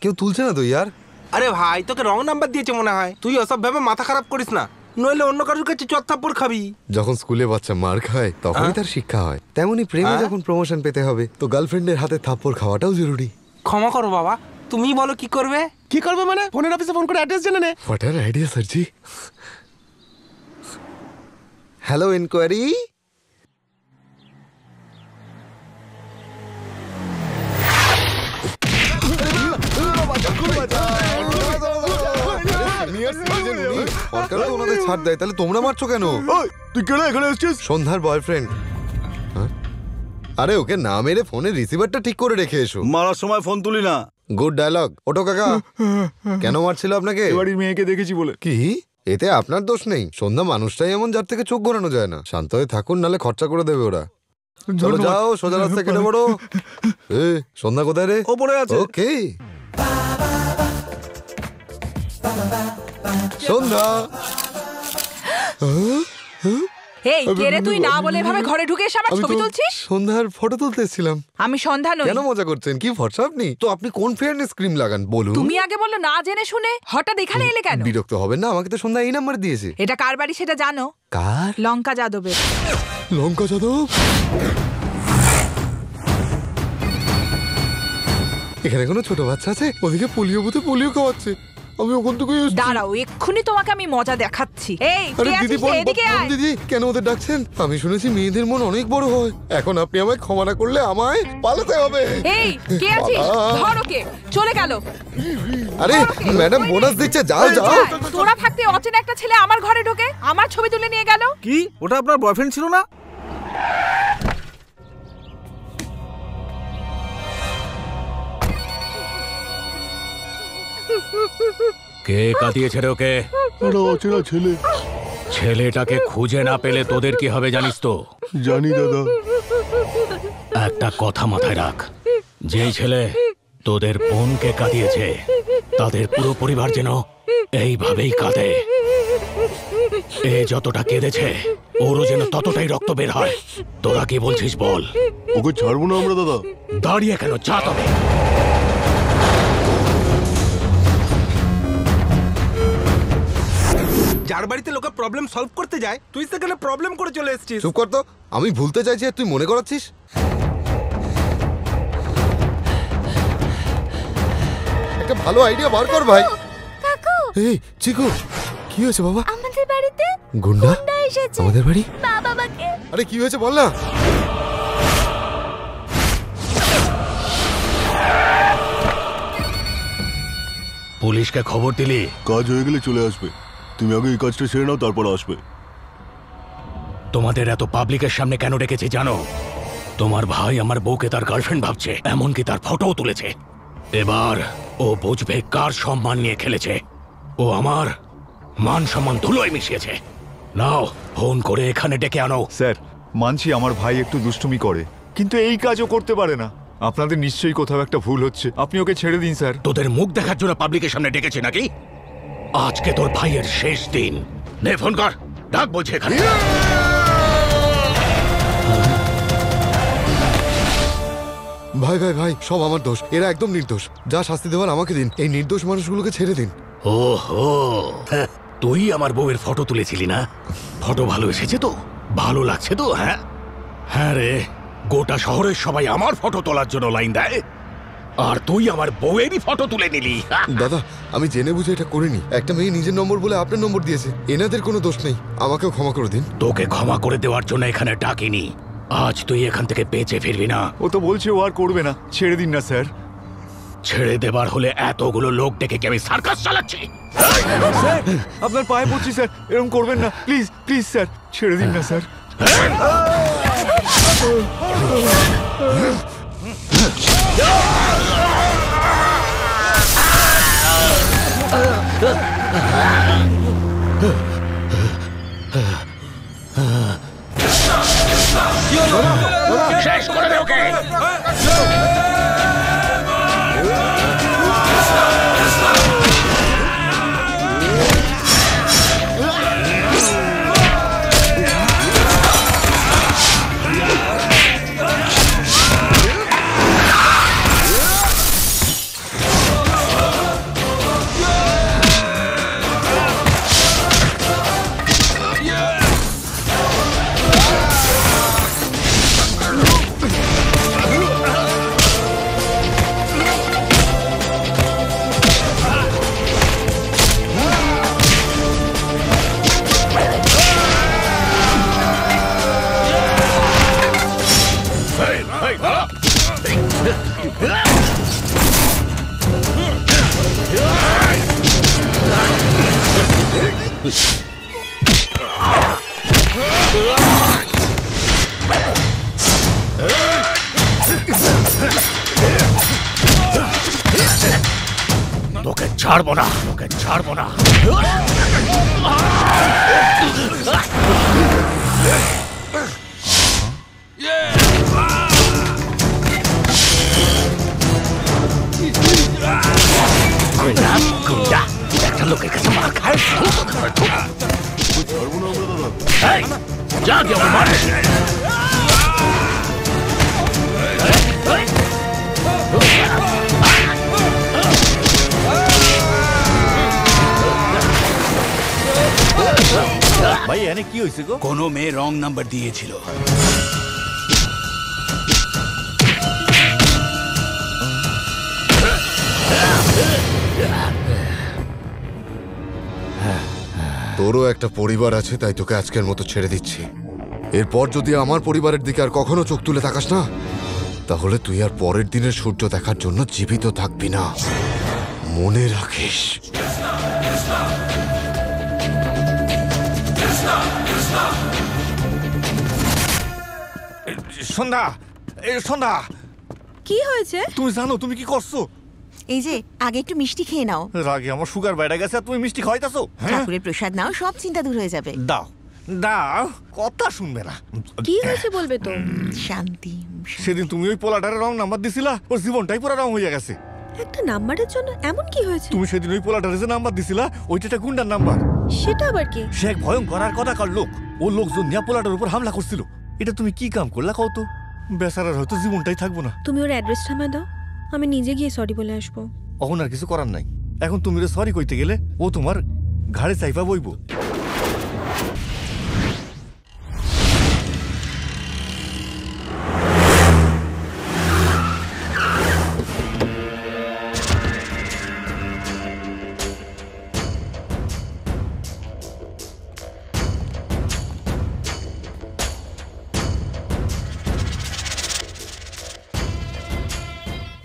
কেউ তুলছে না তো ইয়ার। আরে ভাই তোকে রং নাম্বার দিয়েছে মনে হয়, তুই ওসব ভেবে মাথা খারাপ করিস না, নইলে অন্য কারোর কাছে চট থাপ্পড় খাবি। যখন স্কুলে বাচ্চা মার খায় তখনই তার শিক্ষা হয়, তেমনি প্রেমে যখন প্রমোশন পেতে হবে তো গার্লফ্রেন্ডের হাতে থাপ্পড় খাওয়াটাও জরুরি। ক্ষমা করো বাবা, তুমি বলো কি করবে? কি করবে মানে? ফোনের অফিসে ফোন করে অ্যাড্রেস জেনে নে। হোয়াট অ্যান আইডিয়া স্যারজি। Hello enquiry. ছাড় দেয়, তাহলে তোমরা মারছো কেন? তুই কেন এখানে এসেছিস? সন্ধ্যার বয়ফ্রেন্ড। আরে ওকে না মেরে ফোনের রিসিভারটা ঠিক করে রেখে এসো। মারার সময় ফোন তুলি না। Good dialogue. ওটো কাকা, কেন মারছিল আপনাকে? বাড়ির মেয়েকে দেখেছি বলে। কি? এতে আপনার দোষ নেই, সন্ধ্যা মানুষটাই এমন যার থেকে চোখ ঘোরানো যায় না। শান্ত হয়ে থাকুন, নালে খরচা করে দেবে ওরা। চলো যাও, সোজা রাস্তা কেটে পড়ো। এ সন্ধ্যা কোথায় রে? ওপরে আছে। ওকে সন্ধ্যা। এই কে রে তুই? না বলে এভাবে ঘরে ঢুকে এসে আমার ছবি তুলছিস? সন্ধ্যার ফটো তুলতেছিলাম। আমি সন্ধ্যা নই। কেন মজা করছেন? কি ফর্সা আপনি তো। আপনি কোন ফেয়ারনেস ক্রিম লাগান বলুন? তুমি আগে বললো না জেনে শুনে, হঠাৎ এখানে এলে কেন? বিরক্ত হবেন না, আমাকে তো সন্ধ্যা এই নাম্বার দিয়েছে। এটা কার বাড়ি সেটা জানো? কার? লঙ্কা যাদবের। লঙ্কা যাদব? এখানে কোনো ছোট বাচ্চা আছে? ওদিকে পোলিও বুথে পোলিও খাওয়াচ্ছে, আমি ওখান থেকে দাঁড়াও, এক্ষুনি তোমাকে আমি মজা দেখাচ্ছি। এই আরে কে দিদি, আছিস? এদিকে আয়। দিদি কেন ওদের ডাকছেন? আমি শুনেছি মেয়েদের মন অনেক বড় হয়। এখন আপনি আমায় ক্ষমা না করলে আমায় পালাতে হবে। এই কে আছিস? ধর ওকে। চলে গেল। আরে ম্যাডাম বোনাস দিচ্ছে, যাও যাও। তোরা থাকতে অচেনা একটা ছেলে আমার ঘরে ঢোকে আমার ছবি তুলে নিয়ে গেল। কি ওটা আপনার বয়ফ্রেন্ড ছিল না? কে কাঁদিয়েছে রে ওকে? অচেনা ছেলে। ছেলেটাকে খুঁজে না পেলে তোদের কি হবে জানিস তো? জানি দাদা। একটা কথা মাথায় রাখ, যে ছেলে তোদের বোনকে কাঁদিয়েছে তাদের পুরো পরিবার যেন এইভাবেই কাঁদে। এ যতটা কেঁদেছে ওরও যেন ততটাই রক্ত বের হয়। তোরা কি বলছিস বল? ওকে ছাড়বো না আমরা দাদা। দাঁড়িয়ে কেন, যা তবে। যার বাড়িতে লোকে প্রবলেম সলভ করতে যায় তুই সেখানে প্রবলেম করে চলে এসেছিস। চুপ কর তো, আমি ভুলতে চাইছি আর তুই মনে করাচ্ছিস। একটা ভালো আইডিয়া বার কর ভাই। কাকু, এই চিকু, কি হয়েছে বাবা? আমাদের বাড়িতে গুন্ডা এসেছে। আমাদের বাড়ি? বাবাকে। আরে কি হয়েছে বল না। পুলিশকে খবর দিলি? কাজ হয়ে গেলে চলে আসবে। তুমি আগে এই কাজটা সেরে নাও, তারপর আসবে। তোমাদের এত পাবলিকের সামনে কেন ডেকেছি জানো? তোমার ভাই আমার বউকে তার গার্লফ্রেন্ড ভাবছে, এমনকি তার ফটোও তুলেছে। এবার ও বুঝবে কার সম্মান নিয়ে খেলেছে। ও আমার মান সম্মান ধুলোয় মিশিয়েছে। নাও ফোন করে এখানে ডেকে আনো। স্যার মানছি আমার ভাই একটু দুষ্টুমি করে, কিন্তু এই কাজও করতে পারে না। আপনাদের নিশ্চয়ই কোথাও একটা ভুল হচ্ছে, আপনি ওকে ছেড়ে দিন স্যার। তোদের মুখ দেখার জন্য পাবলিকের সামনে ডেকেছে নাকি? আজকে তোর ভাইয়ের শেষ দিন। নে ফোন কর, ডাক বলছে এখানে। ভাই ভাই ভাই, সব আমার দোষ, এরা একদম নির্দোষ। যা শাস্তি দেওয়ার আমাকে দিন, এই নির্দোষ মানুষগুলোকে ছেড়ে দিন। ওহো, তুই আমার বউয়ের ফটো তুলেছিলি না? ফটো ভালো এসেছে তো? ভালো লাগছে তো? হ্যাঁ হ্যাঁ রে, গোটা শহরের সবাই আমার ফটো তোলার জন্য লাইন দেয়, আর তুই আমার বউয়েরই ফটো তুলে নিলি। দাদা আমি জেনে বুঝে এটা করিনি। একটা মেয়ে নিজের নম্বর বলে আপনার নম্বর দিয়েছে, এনাদের কোনো দোষ নেই, আমাকেও ক্ষমা করে দিন। তোকে ক্ষমা করে দেওয়ার জন্য এখানে ডাকিনি। আজ তুই এখান থেকে বেঁচে ফিরবি না। ও তো বলছে ও আর করবে না, ছেড়ে দিন না স্যার। ছেড়ে দেবার হলে এতগুলো লোক ডেকে কি আমি সার্কাস চালাচ্ছি? স্যার আপনার পায়ে পড়ছি স্যার, এরকম করবেন না প্লিজ প্লিজ স্যার, ছেড়ে দিন না স্যার। তোকে ছাড়বো না, তোকে ছাড়বো না। একটা লোকের কাছে মার খায়, যা কেউ মারে। ভাই এনে কি হয়েছে গো? কোনো মেয়ে রং নাম্বার দিয়েছিল। তোরও একটা পরিবার আছে, তাই তোকে আজকের মতো ছেড়ে দিচ্ছি। এরপর যদি আমার পরিবারের দিকে আর কখনো চোখ তুলে তাকাস না, তাহলে তুই আর পরের দিনের সূর্য দেখার জন্য জীবিত থাকবি না, মনে রাখিস। সন্ধ্যা, এই সন্ধ্যা, কি হয়েছে? তুমি জানো তুমি কি করছো? এই যে আগে একটু মিষ্টি খেয়ে নাও, রাগে আমার সুগার বেড়ে গেছে আর তুমি মিষ্টি খাওয়াইতাছো? ঠাকুরের প্রসাদ নাও, সব চিন্তা দূর হয়ে যাবে। দাও দাও, কথা শুনবে না। কি হয়েছে বলবে তো? শান্তি। সেদিন তুমি ওই পোলাটারে রং নাম্বার দিছিলা, ওর জীবনটাই পুরো রং হয়ে গেছে। একটা নাম্বারের জন্য এমন কি হয়েছে? তুমি সেদিন ওই পোলাটারে যে নাম্বার দিছিলা, ওইটা একটা গুন্ডার নাম্বার। সেটা আবার কি? সে এক ভয়ঙ্কর আর কথাকার লোক। ও লোকজন নিয়ে পোলাটার উপর হামলা করছিল। এটা তুমি কি কাম করলা কও তো? বেচারার হয়তো জীবনটাই থাকবো না। তুমি ওর অ্যাড্রেসটা আমায় দাও, আমি নিজে গিয়ে সরি বলে আসবো। এখন আর কিছু করার নাই। এখন তুমি সরি কইতে গেলে ও তোমার ঘাড়ে চাইপা বইব।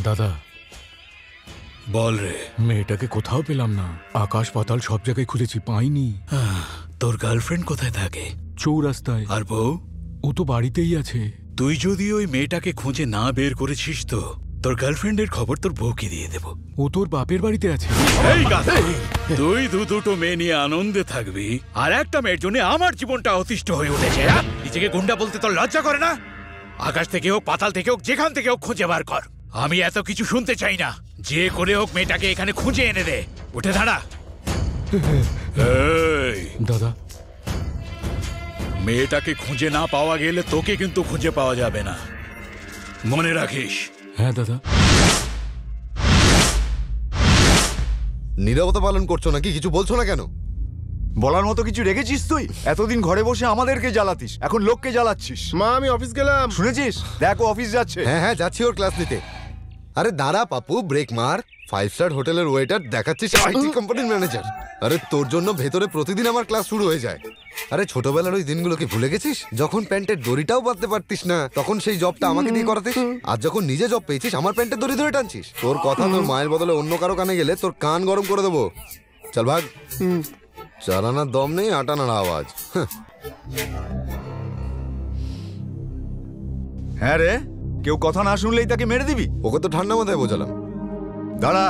দাদা, বল রে। মেয়েটাকে কোথাও পেলাম না, আকাশ পাতাল সব জায়গায় খুঁজেছি, পাইনি। তোর গার্লফ্রেন্ড কোথায় থাকে? চৌরাস্তায়। আর বউ? ও তো বাড়িতেই আছে। তুই যদি ওই মেয়েটাকে খুঁজে না বের করেছিস তো তোর গার্লফ্রেন্ডের খবর তোর বউকে দিয়ে দেব। ও তোর বাপের বাড়িতে আছে। এই গাধা, তুই দুটো মেয়ে নিয়ে আনন্দে থাকবি, আর একটা মেয়ের জন্য আমার জীবনটা অতিষ্ঠ হয়ে উঠেছে। নিজেকে গুন্ডা বলতে তোর লজ্জা করে না? আকাশ থেকে হোক, পাতাল থেকে হোক, যেখান থেকে হোক খুঁজে বার কর। আমি এত কিছু শুনতে চাই না। যে করে হোক মেয়েটাকে এখানে খুঁজে এনে দে। উঠে দাঁড়া। এই দাদা, মেয়েটাকে খুঁজে না পাওয়া গেলে তোকে কিন্তু খুঁজে পাওয়া যাবে না, মনে রাখিস। হ্যাঁ দাদা। নীরবতা পালন করছো নাকি? কিছু বলছো না কেন? বলার মতো কিছু রেখেছিস তুই? এতদিন ঘরে বসে আমাদেরকে জ্বালাতিস, এখন লোককে জ্বালাচ্ছিস। মা, আমি অফিস গেলাম। শুনেছিস? দেখো অফিস যাচ্ছে। হ্যাঁ হ্যাঁ, যাচ্ছি ওর ক্লাস নিতে। আরে দাঁড়া পাপু, ব্রেক মার। 5 স্টার হোটেলের ওয়েটার দেখাচ্ছিস আইটি কোম্পানির ম্যানেজার। আরে তোর জন্য ভেতরে প্রতিদিন আমার ক্লাস শুরু হয়ে যায়। আরে ছোটবেলার ওই দিনগুলোকে ভুলে গেছিস, যখন প্যান্টের দড়িটাও বাঁধতে পারতিস না, তখন সেই জবটা আমাকে দিয়ে করাতিস। আর যখন নিজে জব পেয়েছিস, আমার প্যান্টের দড়ি ধরে টানছিস। তোর কথা তোর মায়ের বদলে অন্য কারো কানে গেলে তোর কান গরম করে দেবো। চল ভাগ। চালানার দম নেই, আটানার আওয়াজ। হ্যাঁ রে, কেউ কথা না শুনলেই তাকে মেরে দিবি? ওকে তো ঠান্ডা মাথায় বোঝালাম। দাঁড়া,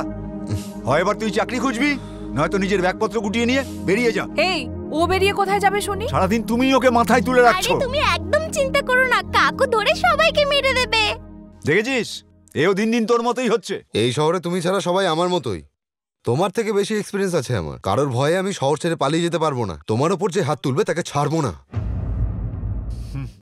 হয় এবার তুই চাকরি খুঁজবি, নয়তো নিজের ব্যাগপত্র গুটিয়ে নিয়ে বেরিয়ে যা। এই, ও বেরিয়ে কোথায় যাবে শুনি? সারাদিন তুমি ওকে মাথায় তুলে আরে রাখছো। তুমি একদম চিন্তা করো না, কাকু ধরে সবাইকে মেরে দেবে। দেখেছিস, এও দিন দিন তোর মতোই হচ্ছে। এই শহরে তুমি ছাড়া সবাই আমার মতোই। তোমার থেকে বেশি এক্সপিরিয়েন্স আছে আমার। কারোর ভয়ে আমি শহর ছেড়ে পালিয়ে যেতে পারবো না। তোমার ওপর যে হাত তুলবে তাকে ছাড়বো না।